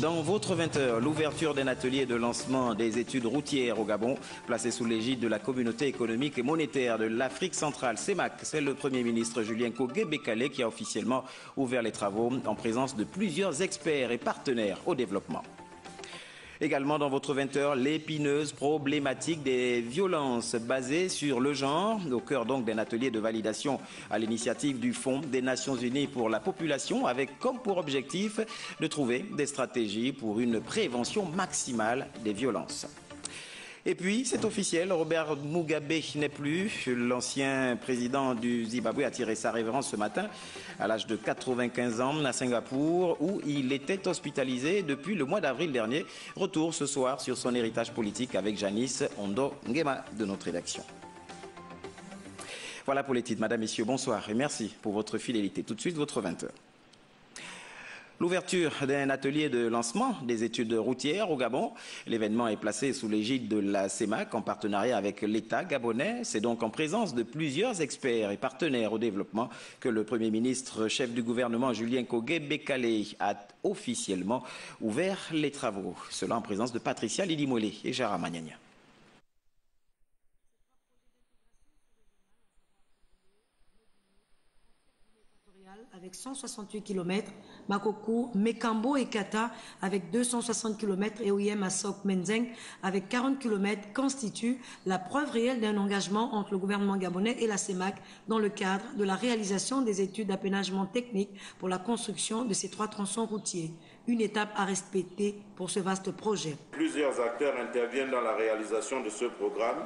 Dans votre 20h, l'ouverture d'un atelier de lancement des études routières au Gabon, placé sous l'égide de la Communauté économique et monétaire de l'Afrique centrale, CEMAC. C'est le Premier ministre Julien Kogué-Bekale qui a officiellement ouvert les travaux en présence de plusieurs experts et partenaires au développement. Également dans votre 20h, l'épineuse problématique des violences basées sur le genre, au cœur donc d'un atelier de validation à l'initiative du Fonds des Nations Unies pour la population, avec comme pour objectif de trouver des stratégies pour une prévention maximale des violences. Et puis, c'est officiel, Robert Mugabe n'est plus. L'ancien président du Zimbabwe a tiré sa révérence ce matin à l'âge de 95 ans à Singapour, où il était hospitalisé depuis le mois d'avril dernier. Retour ce soir sur son héritage politique avec Janice Ondo Ngema de notre rédaction. Voilà pour les titres. Madame, Messieurs, bonsoir et merci pour votre fidélité. Tout de suite, votre 20h. L'ouverture d'un atelier de lancement des études routières au Gabon. L'événement est placé sous l'égide de la CEMAC en partenariat avec l'État gabonais. C'est donc en présence de plusieurs experts et partenaires au développement que le Premier ministre, chef du gouvernement Julien Kogué-Bekale a officiellement ouvert les travaux. Cela en présence de Patricia Lidimolé et Jara Magnagna. Avec 168 km, Makokou, Mekambo et Kata avec 260 km et OIM à Sok Menzeng avec 40 km constituent la preuve réelle d'un engagement entre le gouvernement gabonais et la CEMAC dans le cadre de la réalisation des études d'aménagement technique pour la construction de ces 3 tronçons routiers. Une étape à respecter pour ce vaste projet. Plusieurs acteurs interviennent dans la réalisation de ce programme.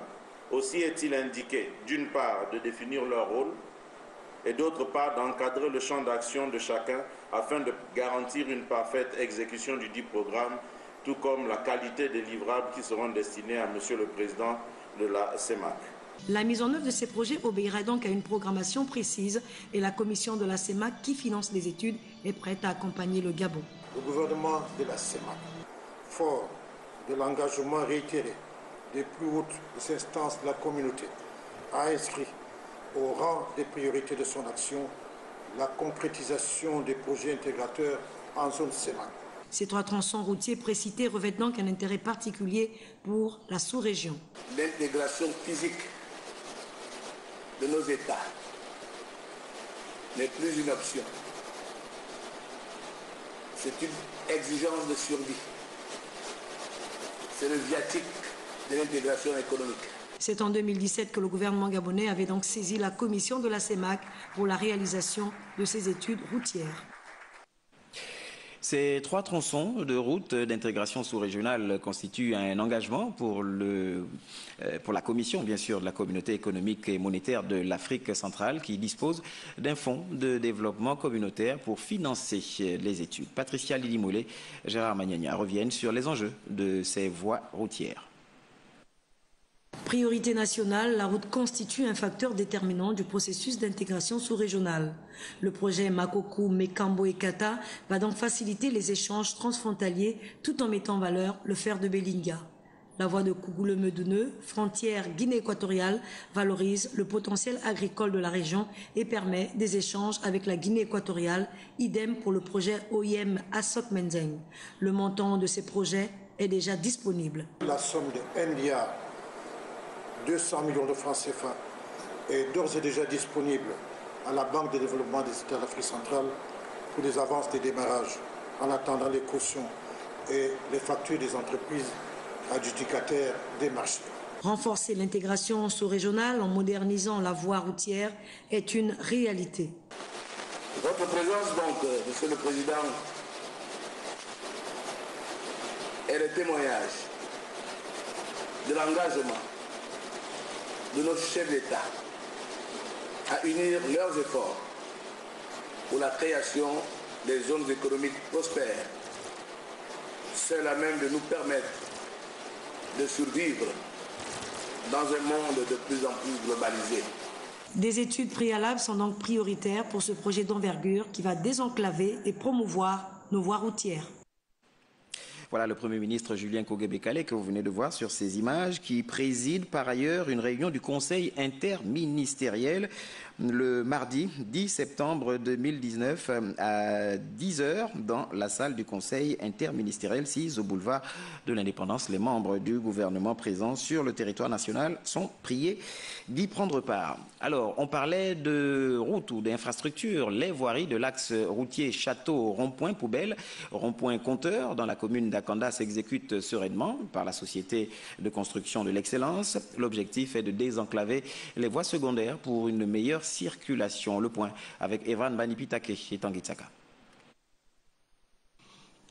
Aussi est-il indiqué, d'une part, de définir leur rôle et d'autre part d'encadrer le champ d'action de chacun afin de garantir une parfaite exécution du dit programme, tout comme la qualité des livrables qui seront destinés à Monsieur le Président de la CEMAC. La mise en œuvre de ces projets obéira donc à une programmation précise et la commission de la CEMAC qui finance les études est prête à accompagner le Gabon. Le gouvernement de la CEMAC, fort de l'engagement réitéré des plus hautes instances de la communauté, a inscrit au rang des priorités de son action la concrétisation des projets intégrateurs en zone CEMAC. Ces 3 tronçons routiers précités revêtent donc un intérêt particulier pour la sous-région. L'intégration physique de nos États n'est plus une option. C'est une exigence de survie. C'est le viatique de l'intégration économique. C'est en 2017 que le gouvernement gabonais avait donc saisi la commission de la CEMAC pour la réalisation de ces études routières. Ces 3 tronçons de route d'intégration sous-régionale constituent un engagement pour la commission, bien sûr, de la Communauté économique et monétaire de l'Afrique centrale qui dispose d'un fonds de développement communautaire pour financer les études. Patricia Lidimolé, Gérard Magnagna reviennent sur les enjeux de ces voies routières. Priorité nationale, la route constitue un facteur déterminant du processus d'intégration sous-régionale. Le projet Makokou, Mekambo et Kata va donc faciliter les échanges transfrontaliers tout en mettant en valeur le fer de Belinga. La voie de Kougou-le-Medouneux, frontière Guinée équatoriale, valorise le potentiel agricole de la région et permet des échanges avec la Guinée équatoriale, idem pour le projet OIM à Sok Menzeng. Le montant de ces projets est déjà disponible. La somme de 1 milliard 200 millions de francs CFA est d'ores et déjà disponible à la Banque de développement des États d'Afrique centrale pour les avances des démarrages en attendant les cautions et les factures des entreprises adjudicataires des marchés. Renforcer l'intégration sous-régionale en modernisant la voie routière est une réalité. Votre présence donc, Monsieur le Président, est le témoignage de l'engagement de nos chefs d'État à unir leurs efforts pour la création des zones économiques prospères, seules à même de nous permettre de survivre dans un monde de plus en plus globalisé. Des études préalables sont donc prioritaires pour ce projet d'envergure qui va désenclaver et promouvoir nos voies routières. Voilà le Premier ministre Julien Kogué-Bekale que vous venez de voir sur ces images qui préside par ailleurs une réunion du Conseil interministériel le mardi 10 septembre 2019 à 10h dans la salle du Conseil interministériel 6 au boulevard de l'Indépendance. Les membres du gouvernement présents sur le territoire national sont priés d'y prendre part. Alors, on parlait de routes ou d'infrastructures. Les voiries de l'axe routier Château-Rond-Point-Poubelle, Rond-Point-Compteur dans la commune d'Akanda s'exécutent sereinement par la Société de construction de l'excellence. L'objectif est de désenclaver les voies secondaires pour une meilleure circulation. Le point avec Evan Banipitake et Tanguy Tsaka.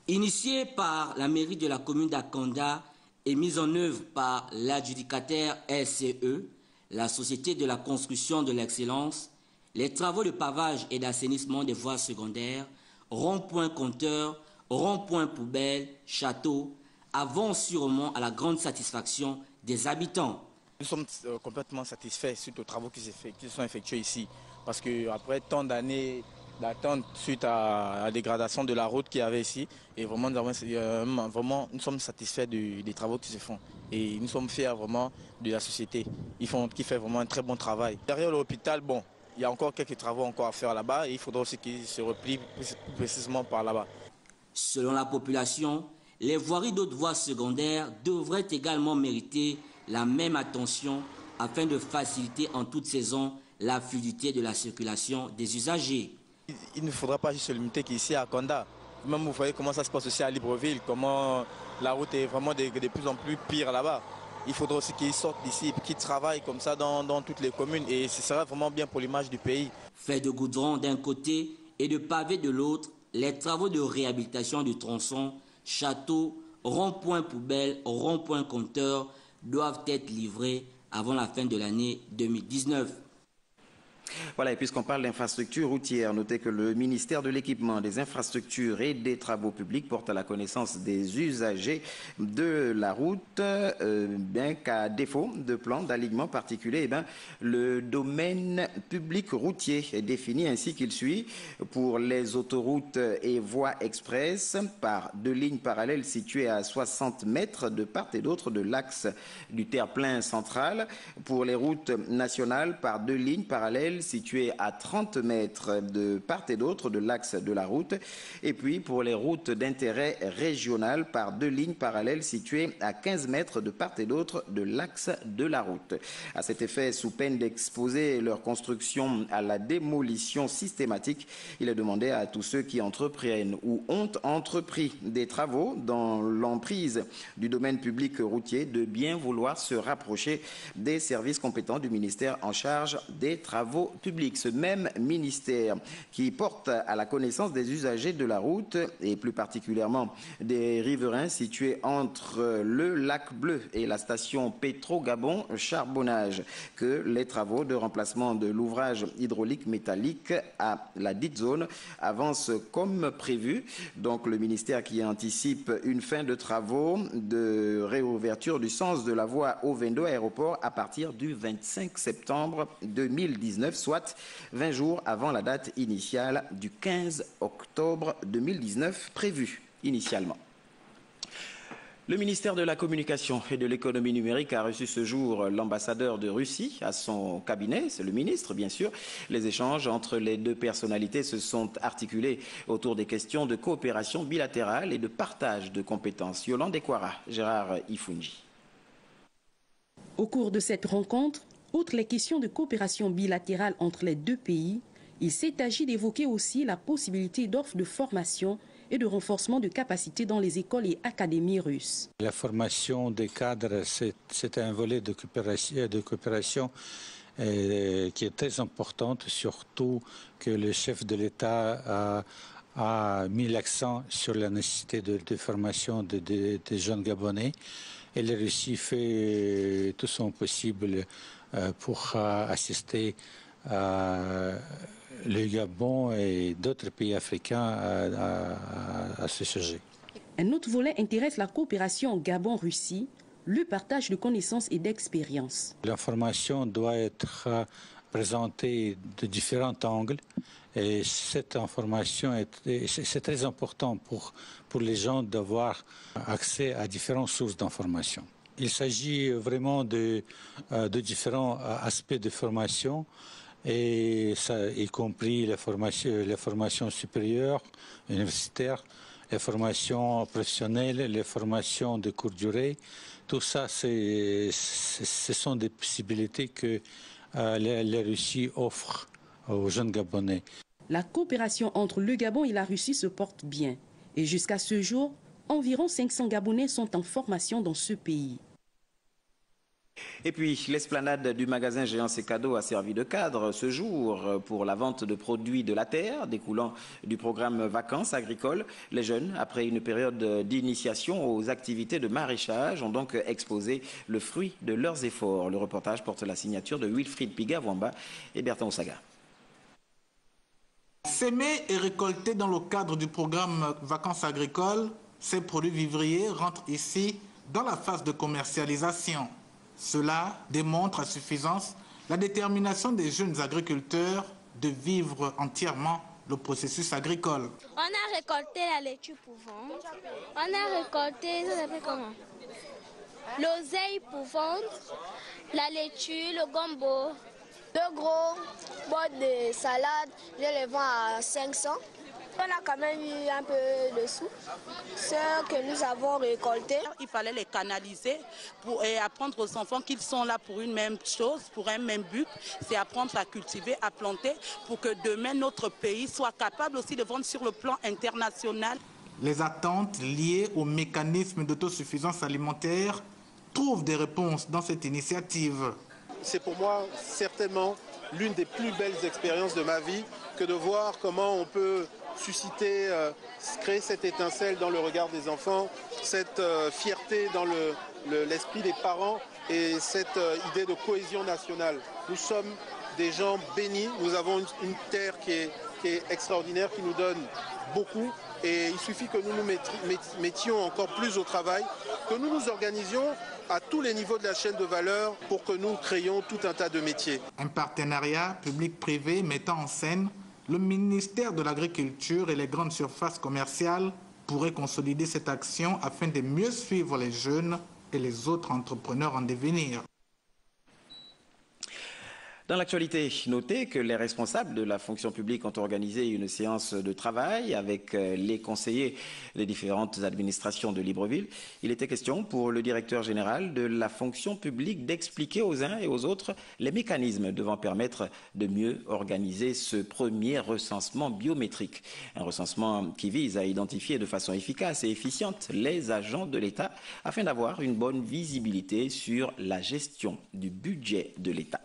Initié par la mairie de la commune d'Akanda et mise en œuvre par l'adjudicataire SCE, la Société de la construction de l'excellence, les travaux de pavage et d'assainissement des voies secondaires, rond-point compteur, rond-point poubelle, château, avancent sûrement à la grande satisfaction des habitants. Nous sommes complètement satisfaits suite aux travaux qui sont effectués ici, parce qu'après tant d'années d'attente suite à la dégradation de la route qu'il y avait ici, et vraiment, nous sommes satisfaits des travaux qui se font. Et nous sommes fiers vraiment de la société qui fait vraiment un très bon travail. Derrière l'hôpital, bon, il y a encore quelques travaux encore à faire là-bas et il faudra aussi qu'ils se replient plus précisément par là-bas. Selon la population, les voiries d'autres voies secondaires devraient également mériter la même attention afin de faciliter en toute saison la fluidité de la circulation des usagers. Il ne faudra pas juste se limiter qu'ici à Akanda. Même vous voyez comment ça se passe aussi à Libreville, comment la route est vraiment de plus en plus pire là-bas. Il faudra aussi qu'ils sortent d'ici et qu'ils travaillent comme ça dans toutes les communes et ce sera vraiment bien pour l'image du pays. Fait de goudron d'un côté et de pavé de l'autre, les travaux de réhabilitation du tronçon, château, rond-point poubelle, rond-point compteur doivent être livrés avant la fin de l'année 2019. Voilà, et puisqu'on parle d'infrastructures routières, notez que le ministère de l'Équipement, des Infrastructures et des Travaux publics porte à la connaissance des usagers de la route, bien qu'à défaut de plan d'alignement particulier, le domaine public routier est défini ainsi qu'il suit pour les autoroutes et voies express par 2 lignes parallèles situées à 60 mètres de part et d'autre de l'axe du terre-plein central, pour les routes nationales par 2 lignes parallèles situé à 30 mètres de part et d'autre de l'axe de la route, et puis pour les routes d'intérêt régional par 2 lignes parallèles situées à 15 mètres de part et d'autre de l'axe de la route. À cet effet, sous peine d'exposer leur construction à la démolition systématique, il est demandé à tous ceux qui entreprennent ou ont entrepris des travaux dans l'emprise du domaine public routier de bien vouloir se rapprocher des services compétents du ministère en charge des travaux public. Ce même ministère qui porte à la connaissance des usagers de la route et plus particulièrement des riverains situés entre le lac Bleu et la station Pétro-Gabon Charbonnage que les travaux de remplacement de l'ouvrage hydraulique métallique à la dite zone avancent comme prévu. Donc le ministère qui anticipe une fin de travaux de réouverture du sens de la voie Ovendo Aéroport à partir du 25 septembre 2019. Soit 20 jours avant la date initiale du 15 octobre 2019 prévue initialement. Le ministère de la Communication et de l'Économie numérique a reçu ce jour l'ambassadeur de Russie à son cabinet, c'est le ministre bien sûr. Les échanges entre les deux personnalités se sont articulés autour des questions de coopération bilatérale et de partage de compétences. Yolande Ekwara, Gérard Ifunji. Au cours de cette rencontre, outre les questions de coopération bilatérale entre les deux pays, il s'est agi d'évoquer aussi la possibilité d'offres de formation et de renforcement de capacités dans les écoles et académies russes. La formation des cadres, c'est un volet de coopération qui est très importante, surtout que le chef de l'État a mis l'accent sur la nécessité de formation des jeunes Gabonais. Et la Russie fait tout son possible pour assister le Gabon et d'autres pays africains à ce sujet. Un autre volet intéresse la coopération Gabon-Russie, le partage de connaissances et d'expériences. L'information doit être présentée de différents angles et cette information, c'est très important pour les gens d'avoir accès à différentes sources d'information. Il s'agit vraiment de différents aspects de formation et ça, y compris les formations supérieures, universitaires, les formations professionnelles, les formations de courte durée. Tout ça, ce sont des possibilités que la Russie offre aux jeunes Gabonais. La coopération entre le Gabon et la Russie se porte bien. Et jusqu'à ce jour, environ 500 Gabonais sont en formation dans ce pays. Et puis, l'esplanade du magasin Géance et Cadeaux a servi de cadre ce jour pour la vente de produits de la terre découlant du programme Vacances agricoles. Les jeunes, après une période d'initiation aux activités de maraîchage, ont donc exposé le fruit de leurs efforts. Le reportage porte la signature de Wilfried Piga-Wamba et Bertrand Osaga. Sémés et récoltés dans le cadre du programme Vacances agricoles, ces produits vivriers rentrent ici dans la phase de commercialisation. Cela démontre à suffisance la détermination des jeunes agriculteurs de vivre entièrement le processus agricole. On a récolté la laitue pour vendre. On a récolté, ça s'appelle comment? L'oseille pour vendre, la laitue, le gombo. Deux gros boîtes de salade, je les vends à 500. On a quand même eu un peu de sous, ce que nous avons récolté. Il fallait les canaliser et apprendre aux enfants qu'ils sont là pour une même chose, pour un même but, c'est apprendre à cultiver, à planter, pour que demain notre pays soit capable aussi de vendre sur le plan international. Les attentes liées au mécanisme d'autosuffisance alimentaire trouvent des réponses dans cette initiative. C'est pour moi certainement l'une des plus belles expériences de ma vie que de voir comment on peut susciter, créer cette étincelle dans le regard des enfants, cette fierté dans l'esprit des parents et cette idée de cohésion nationale. Nous sommes des gens bénis, nous avons une terre qui est extraordinaire, qui nous donne beaucoup et il suffit que nous nous mettions encore plus au travail, que nous nous organisions à tous les niveaux de la chaîne de valeur pour que nous créions tout un tas de métiers. Un partenariat public-privé mettant en scène le ministère de l'Agriculture et les grandes surfaces commerciales pourrait consolider cette action afin de mieux suivre les jeunes et les autres entrepreneurs en devenir. Dans l'actualité, notez que les responsables de la fonction publique ont organisé une séance de travail avec les conseillers des différentes administrations de Libreville. Il était question pour le directeur général de la fonction publique d'expliquer aux uns et aux autres les mécanismes devant permettre de mieux organiser ce premier recensement biométrique. Un recensement qui vise à identifier de façon efficace et efficiente les agents de l'État afin d'avoir une bonne visibilité sur la gestion du budget de l'État.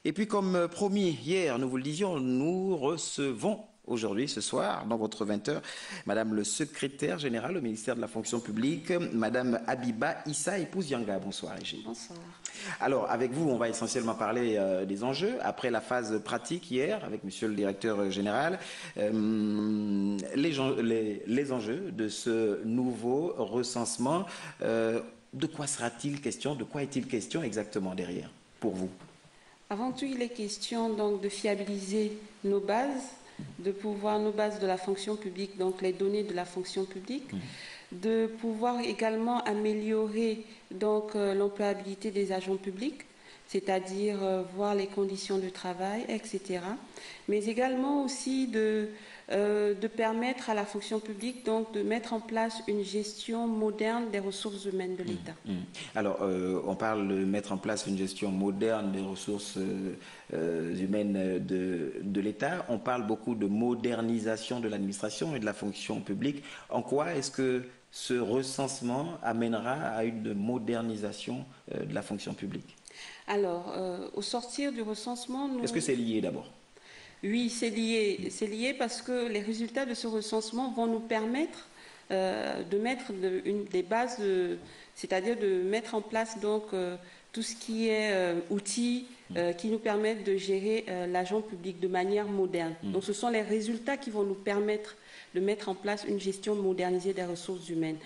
Et puis, comme promis hier, nous vous le disions, nous recevons aujourd'hui, ce soir, dans votre 20h, Madame le secrétaire général au ministère de la fonction publique, Madame Abiba Issa Epouzianga. Bonsoir, Égide. Bonsoir. Alors, avec vous, on va essentiellement parler des enjeux. Après la phase pratique hier, avec Monsieur le directeur général, les enjeux de ce nouveau recensement, de quoi sera-t-il question? De quoi est-il question exactement derrière, pour vous? Avant tout, il est question donc de fiabiliser nos bases, nos bases de la fonction publique, donc les données de la fonction publique, de pouvoir également améliorer donc l'employabilité des agents publics, c'est-à-dire voir les conditions de travail, etc. Mais également aussi de permettre à la fonction publique donc de mettre en place une gestion moderne des ressources humaines de l'État. Alors, on parle de mettre en place une gestion moderne des ressources humaines de l'État. On parle beaucoup de modernisation de l'administration et de la fonction publique. En quoi est-ce que ce recensement amènera à une modernisation de la fonction publique? Alors, au sortir du recensement... Est-ce que c'est lié d'abord? Oui, c'est lié. C'est lié parce que les résultats de ce recensement vont nous permettre de mettre des bases, c'est-à-dire de mettre en place donc tout ce qui est outils qui nous permettent de gérer l'agent public de manière moderne. Donc ce sont les résultats qui vont nous permettre de mettre en place une gestion modernisée des ressources humaines.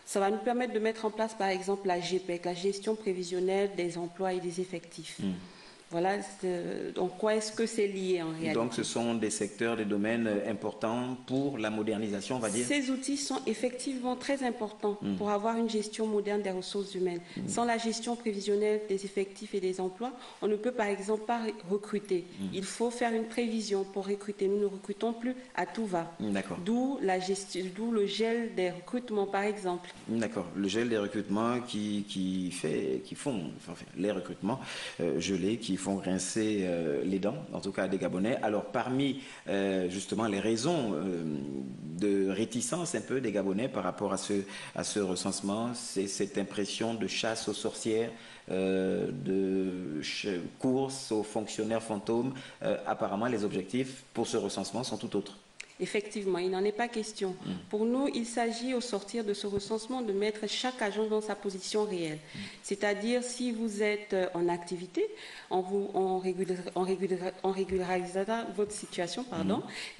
Ça va nous permettre de mettre en place, par exemple, la GPEC, la gestion prévisionnelle des emplois et des effectifs. Voilà en quoi est-ce que c'est lié en réalité. Donc ce sont des secteurs, des domaines importants pour la modernisation, on va dire. Ces outils sont effectivement très importants pour avoir une gestion moderne des ressources humaines. Sans la gestion prévisionnelle des effectifs et des emplois, on ne peut par exemple pas recruter. Il faut faire une prévision pour recruter. Nous ne recrutons plus à tout va. D'où le gel des recrutements par exemple. D'accord. Le gel des recrutements qui font les recrutements gelés, qui font grincer les dents, en tout cas des Gabonais. Alors parmi justement les raisons de réticence un peu des Gabonais par rapport à ce recensement, c'est cette impression de chasse aux sorcières, de course aux fonctionnaires fantômes. Apparemment les objectifs pour ce recensement sont tout autres. Effectivement, il n'en est pas question. Pour nous, il s'agit au sortir de ce recensement de mettre chaque agent dans sa position réelle. C'est-à-dire, si vous êtes en activité, on régularisera votre situation,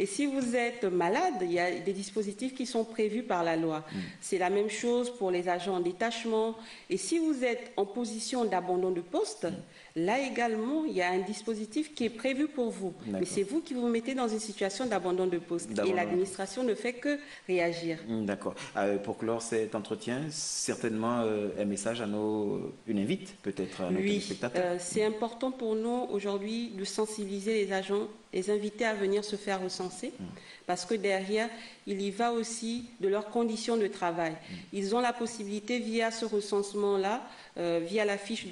et si vous êtes malade, il y a des dispositifs qui sont prévus par la loi. C'est la même chose pour les agents en détachement. Et si vous êtes en position d'abandon de poste, là également, il y a un dispositif qui est prévu pour vous. Mais c'est vous qui vous mettez dans une situation d'abandon de poste. Et l'administration ne fait que réagir. D'accord. Pour clore cet entretien, certainement un message à une invite peut-être à nos téléspectateurs. C'est important pour nous aujourd'hui de sensibiliser les agents, les inviter à venir se faire recenser, parce que derrière, il y va aussi de leurs conditions de travail. Ils ont la possibilité via ce recensement-là, via la fiche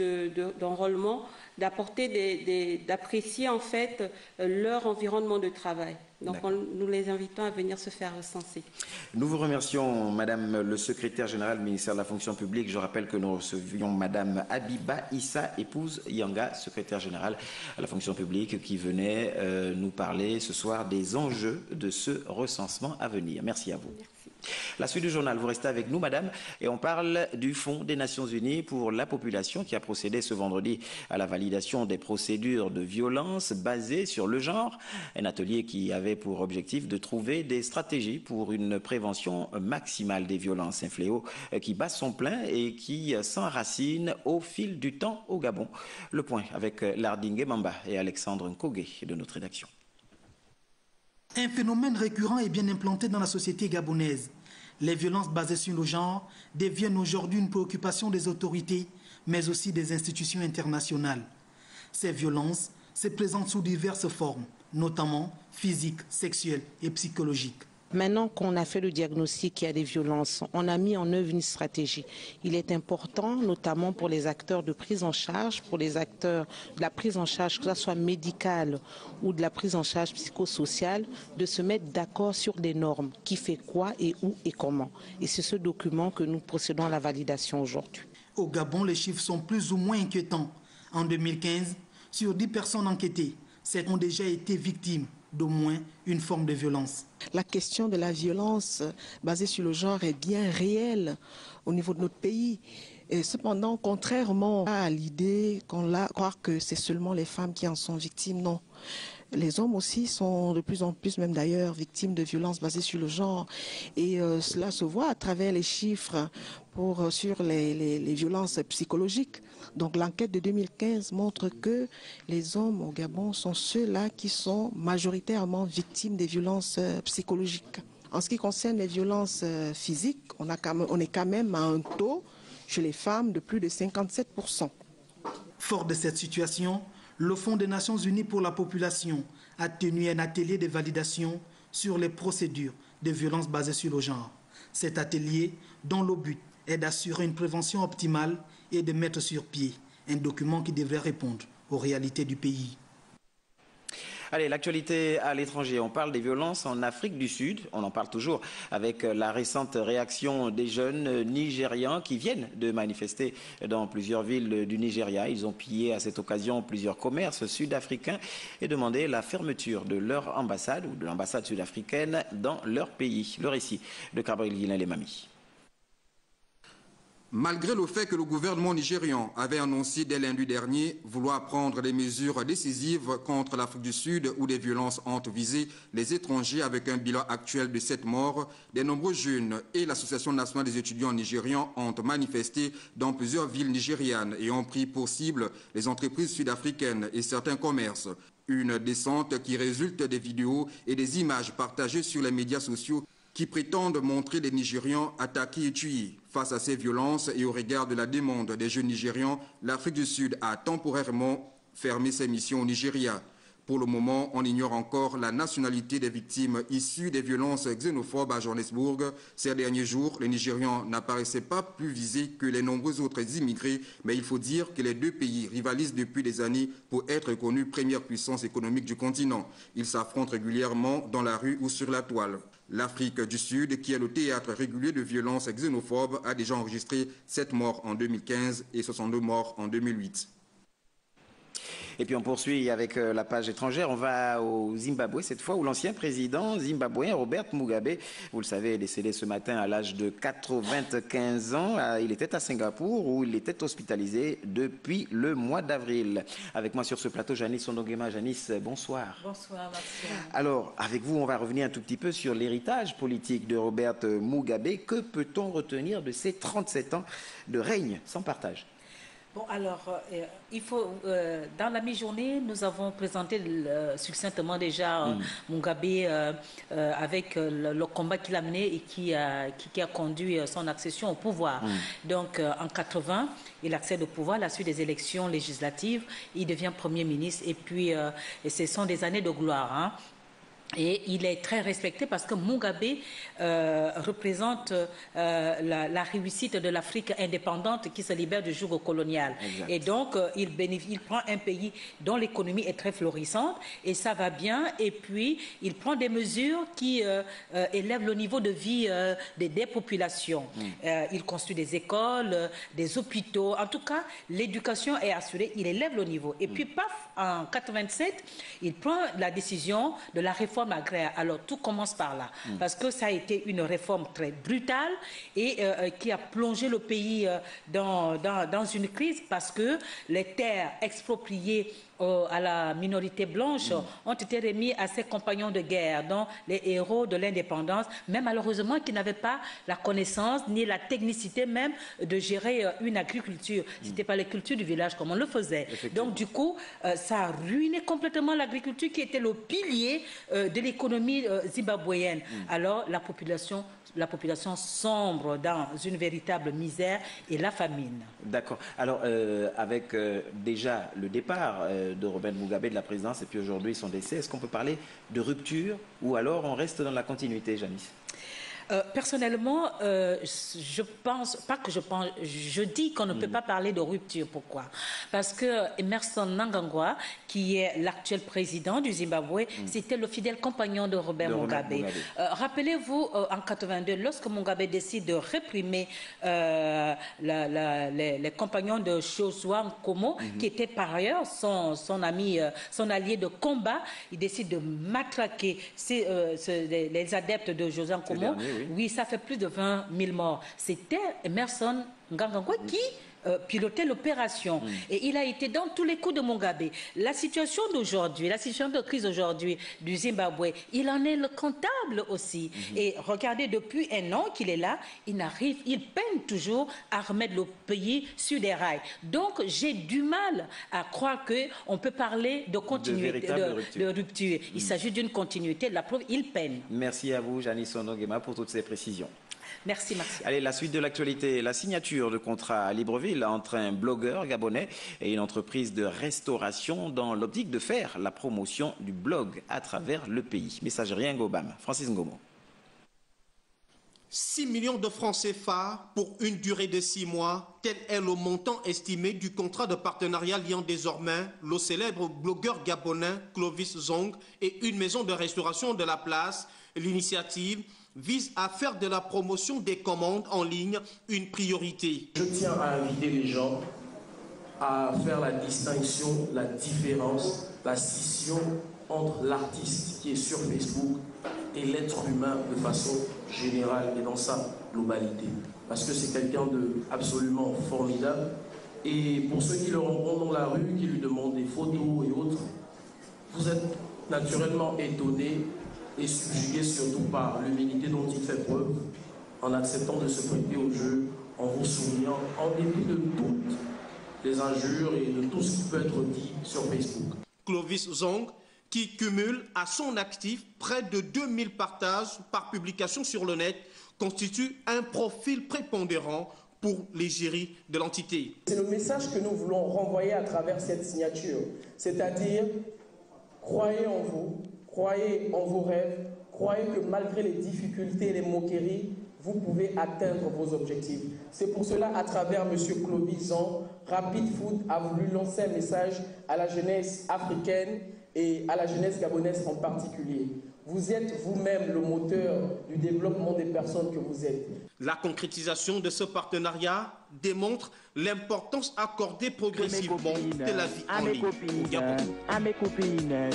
d'enrôlement, d'apprécier en fait leur environnement de travail. Donc nous les invitons à venir se faire recenser. Nous vous remercions, Madame le secrétaire général du ministère de la fonction publique. Je rappelle que nous recevions Madame Abiba Issa, épouse Yanga, secrétaire générale à la fonction publique, qui venait nous parler ce soir des enjeux de ce recensement à venir. Merci à vous. Merci. La suite du journal, vous restez avec nous, madame, et on parle du Fonds des Nations Unies pour la population qui a procédé ce vendredi à la validation des procédures de violence basées sur le genre. Un atelier qui avait pour objectif de trouver des stratégies pour une prévention maximale des violences. Un fléau qui bat son plein et qui s'enracine au fil du temps au Gabon. Le point avec Lardingue Mamba et Alexandre Nkogé de notre rédaction. Un phénomène récurrent et bien implanté dans la société gabonaise. Les violences basées sur le genre deviennent aujourd'hui une préoccupation des autorités, mais aussi des institutions internationales. Ces violences se présentent sous diverses formes, notamment physiques, sexuelles et psychologiques. Maintenant qu'on a fait le diagnostic qu'il y a des violences, on a mis en œuvre une stratégie. Il est important, notamment pour les acteurs de prise en charge, pour les acteurs de la prise en charge, que ce soit médicale ou de la prise en charge psychosociale, de se mettre d'accord sur des normes, qui fait quoi et où et comment. Et c'est ce document que nous procédons à la validation aujourd'hui. Au Gabon, les chiffres sont plus ou moins inquiétants. En 2015, sur 10 personnes enquêtées, 7 ont déjà été victimes d'au moins une forme de violence. La question de la violence basée sur le genre est bien réelle au niveau de notre pays. Et cependant, contrairement à l'idée croire que c'est seulement les femmes qui en sont victimes, non. Les hommes aussi sont de plus en plus, même d'ailleurs, victimes de violences basées sur le genre. Et cela se voit à travers les chiffres sur les violences psychologiques. Donc l'enquête de 2015 montre que les hommes au Gabon sont ceux-là qui sont majoritairement victimes des violences psychologiques. En ce qui concerne les violences physiques, on est quand même à un taux chez les femmes de plus de 57%. Fort de cette situation, le Fonds des Nations Unies pour la population a tenu un atelier de validation sur les procédures de violences basées sur le genre. Cet atelier, dont le but est d'assurer une prévention optimale et de mettre sur pied un document qui devrait répondre aux réalités du pays. Allez, l'actualité à l'étranger, on parle des violences en Afrique du Sud, on en parle toujours avec la récente réaction des jeunes Nigérians qui viennent de manifester dans plusieurs villes du Nigeria. Ils ont pillé à cette occasion plusieurs commerces sud-africains et demandé la fermeture de leur ambassade ou de l'ambassade sud-africaine dans leur pays. Le récit de Gabriel Guillain-Lemami. Malgré le fait que le gouvernement nigérian avait annoncé dès lundi dernier vouloir prendre des mesures décisives contre l'Afrique du Sud où des violences ont visé les étrangers avec un bilan actuel de 7 morts, de nombreux jeunes et l'Association nationale des étudiants nigérians ont manifesté dans plusieurs villes nigérianes et ont pris pour cible les entreprises sud-africaines et certains commerces. Une descente qui résulte des vidéos et des images partagées sur les médias sociaux qui prétendent montrer les Nigérians attaqués et tués. Face à ces violences et au regard de la demande des jeunes Nigérians, l'Afrique du Sud a temporairement fermé ses missions au Nigeria. Pour le moment, on ignore encore la nationalité des victimes issues des violences xénophobes à Johannesburg. Ces derniers jours, les Nigérians n'apparaissaient pas plus visés que les nombreux autres immigrés, mais il faut dire que les deux pays rivalisent depuis des années pour être connus première puissance économique du continent. Ils s'affrontent régulièrement dans la rue ou sur la toile. L'Afrique du Sud, qui est le théâtre régulier de violences xénophobes, a déjà enregistré 7 morts en 2015 et 62 morts en 2008. Et puis on poursuit avec la page étrangère. On va au Zimbabwe cette fois, où l'ancien président zimbabwéen Robert Mugabe, vous le savez, est décédé ce matin à l'âge de 95 ans. Il était à Singapour où il était hospitalisé depuis le mois d'avril. Avec moi sur ce plateau, Janice Ondongema. Janice, bonsoir. Bonsoir, merci. Alors, avec vous, on va revenir un tout petit peu sur l'héritage politique de Robert Mugabe. Que peut-on retenir de ces 37 ans de règne sans partage ? Bon, alors, il faut, dans la mi-journée, nous avons présenté succinctement déjà Mugabe avec le combat qu'il a mené et qui a conduit son accession au pouvoir. Donc, en 80, il accède au pouvoir à la suite des élections législatives. Il devient Premier ministre et puis, ce sont des années de gloire, hein. Et il est très respecté parce que Mugabe représente la réussite de l'Afrique indépendante qui se libère du joug colonial. Exact. Et donc, il prend un pays dont l'économie est très florissante et ça va bien. Et puis, il prend des mesures qui élèvent le niveau de vie des populations. Il construit des écoles, des hôpitaux. En tout cas, l'éducation est assurée. Il élève le niveau. Et puis, paf, en 87, il prend la décision de la réforme agraire. Alors tout commence par là, parce que ça a été une réforme très brutale et qui a plongé le pays dans une crise parce que les terres expropriées à la minorité blanche ont été remis à ses compagnons de guerre, dont les héros de l'indépendance, mais malheureusement qui n'avaient pas la connaissance ni la technicité même de gérer une agriculture. C'était pas les cultures du village comme on le faisait. Donc du coup, ça a ruiné complètement l'agriculture qui était le pilier de l'économie zimbabwéenne. Alors la population sombre dans une véritable misère et la famine. D'accord. Alors, avec déjà le départ de Robert Mugabe de la présidence et puis aujourd'hui son décès, est-ce qu'on peut parler de rupture ou alors on reste dans la continuité, Janice ? Personnellement, je pense, pas que je pense, je dis qu'on ne peut pas parler de rupture. Pourquoi? Parce que Emmerson Mnangagwa, qui est l'actuel président du Zimbabwe, c'était le fidèle compagnon de Robert Mugabe. Rappelez-vous, en 82, lorsque Mugabe décide de réprimer les compagnons de Joshua Nkomo, qui était par ailleurs son ami, son allié de combat, il décide de matraquer les adeptes de Joshua Nkomo. Oui, ça fait plus de 20 000 morts. C'était Emmerson Mnangagwa qui pilotait l'opération. Et il a été dans tous les coups de Mugabe. La situation d'aujourd'hui, la situation de crise aujourd'hui du Zimbabwe, il en est le comptable aussi. Et regardez, depuis un an qu'il est là, il peine toujours à remettre le pays sur des rails. Donc, j'ai du mal à croire qu'on peut parler de continuité, de rupture. Il s'agit d'une continuité. La preuve, il peine. Merci à vous, Janice Ondongema, pour toutes ces précisions. Merci, merci. Allez, la suite de l'actualité, la signature de contrat à Libreville entre un blogueur gabonais et une entreprise de restauration dans l'optique de faire la promotion du blog à travers le pays. Messagerie Ngobam, Francis Ngomo. 6 millions de francs CFA pour une durée de 6 mois, tel est le montant estimé du contrat de partenariat liant désormais le célèbre blogueur gabonais Clovis Zong et une maison de restauration de la place. L'initiative vise à faire de la promotion des commandes en ligne une priorité. Je tiens à inviter les gens à faire la distinction, la différence, la scission entre l'artiste qui est sur Facebook et l'être humain de façon générale et dans sa globalité. parce que c'est quelqu'un d'absolument formidable. Et pour ceux qui le rencontrent dans la rue, qui lui demandent des photos et autres, vous êtes naturellement étonné et subjugué surtout par l'humilité dont il fait preuve, en acceptant de se prêter au jeu, en vous souriant, en dépit de toutes les injures et de tout ce qui peut être dit sur Facebook. Clovis Zong, qui cumule à son actif près de 2000 partages par publication sur le net, constitue un profil prépondérant pour l'égérie de l'entité. C'est le message que nous voulons renvoyer à travers cette signature, c'est-à-dire croyez en vous, croyez en vos rêves, croyez que malgré les difficultés et les moqueries, vous pouvez atteindre vos objectifs. C'est pour cela, à travers M. Clovis Zong, Rapid Food a voulu lancer un message à la jeunesse africaine et à la jeunesse gabonaise en particulier. Vous êtes vous-même le moteur du développement des personnes que vous êtes. La concrétisation de ce partenariat démontre l'importance accordée progressivement de la vie en ligne au Gabon. À mes copines.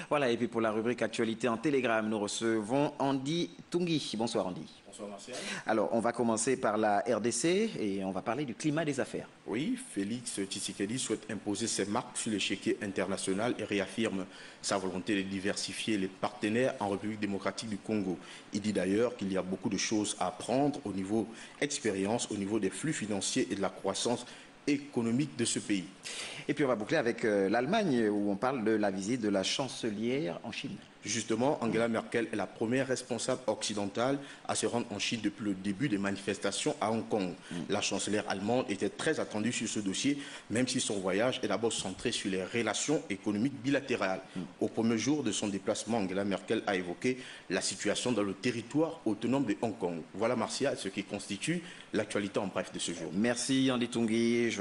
Voilà, et puis pour la rubrique Actualité en Télégramme, nous recevons Andy Tungi. Bonsoir Andy. Bonsoir Martial. Alors, on va commencer par la RDC et on va parler du climat des affaires. Oui, Félix Tshisekedi souhaite imposer ses marques sur l'échiquier international et réaffirme sa volonté de diversifier les partenaires en République démocratique du Congo. Il dit d'ailleurs qu'il y a beaucoup de choses à apprendre au niveau expérience, au niveau des flux financiers et de la croissance économique de ce pays. Et puis on va boucler avec l'Allemagne où on parle de la visite de la chancelière en Chine. Justement, Angela Merkel est la première responsable occidentale à se rendre en Chine depuis le début des manifestations à Hong Kong. La chancelière allemande était très attendue sur ce dossier, même si son voyage est d'abord centré sur les relations économiques bilatérales. Au premier jour de son déplacement, Angela Merkel a évoqué la situation dans le territoire autonome de Hong Kong. Voilà, Martial, ce qui constitue l'actualité en bref de ce jour. Merci Andy Tungi.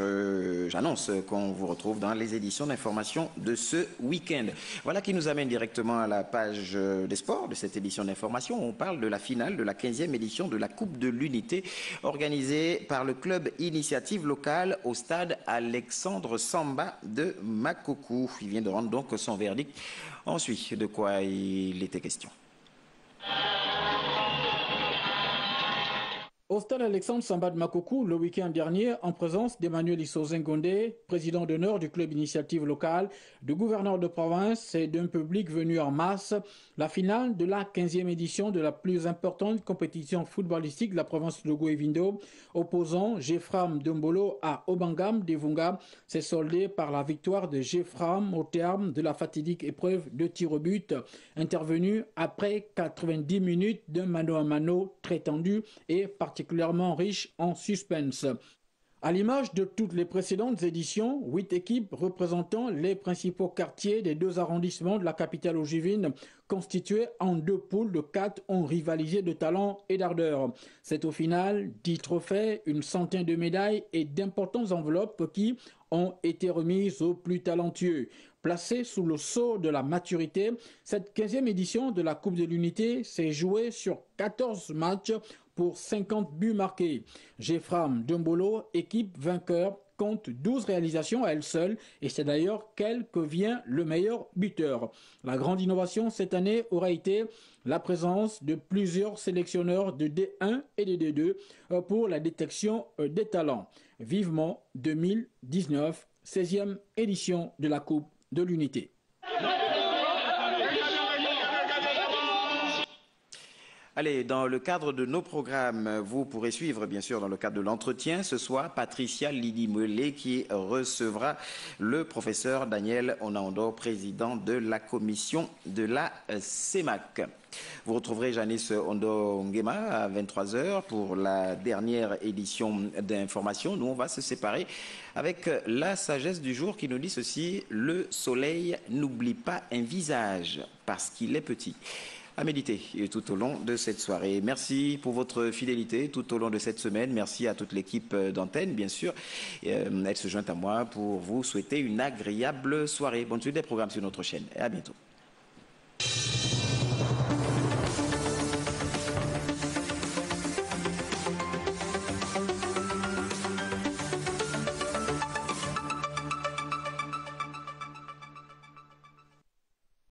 J'annonce qu'on vous retrouve dans les éditions d'information de ce week-end. Voilà qui nous amène directement à la page des sports de cette édition d'information. On parle de la finale de la 15e édition de la Coupe de l'Unité organisée par le club Initiative Locale au stade Alexandre Samba de Makoko. Il vient de rendre donc son verdict. Ensuite, de quoi il était question. Au stade Alexandre Samba de Makoko, le week-end dernier, en présence d'Emmanuel Issozengondé, président d'honneur du club Initiative Locale, du gouverneur de province et d'un public venu en masse, la finale de la 15e édition de la plus importante compétition footballistique de la province de Goué-Vindo, opposant Jefram Dombolo à Obangam Devunga, s'est soldée par la victoire de Jefram au terme de la fatidique épreuve de tir au but, intervenue après 90 minutes d'un mano à mano très tendu et particulièrement riche en suspense. À l'image de toutes les précédentes éditions, 8 équipes représentant les principaux quartiers des 2 arrondissements de la capitale ogivienne, constituées en 2 poules de 4, ont rivalisé de talent et d'ardeur. C'est au final 10 trophées, une centaine de médailles et d'importantes enveloppes qui ont été remises aux plus talentueux. Placée sous le sceau de la maturité, cette 15e édition de la Coupe de l'Unité s'est jouée sur 14 matchs pour 50 buts marqués. Jefram Dombolo, équipe vainqueur, compte 12 réalisations à elle seule et c'est d'ailleurs qu'elle que vient le meilleur buteur. La grande innovation cette année aura été la présence de plusieurs sélectionneurs de D1 et de D2 pour la détection des talents. Vivement 2019, 16e édition de la Coupe de l'Unité. Allez, dans le cadre de nos programmes, vous pourrez suivre, bien sûr, dans le cadre de l'entretien, ce soir, Patricia Lidi-Melé qui recevra le professeur Daniel Onaondo, président de la commission de la CEMAC. Vous retrouverez Janice Ondo-Ngema à 23h pour la dernière édition d'information. Nous, on va se séparer avec la sagesse du jour qui nous dit ceci: le soleil n'oublie pas un visage parce qu'il est petit. À méditer tout au long de cette soirée. Merci pour votre fidélité tout au long de cette semaine. Merci à toute l'équipe d'Antenne, bien sûr. Elle se joint à moi pour vous souhaiter une agréable soirée. Bonne suite des programmes sur notre chaîne et à bientôt.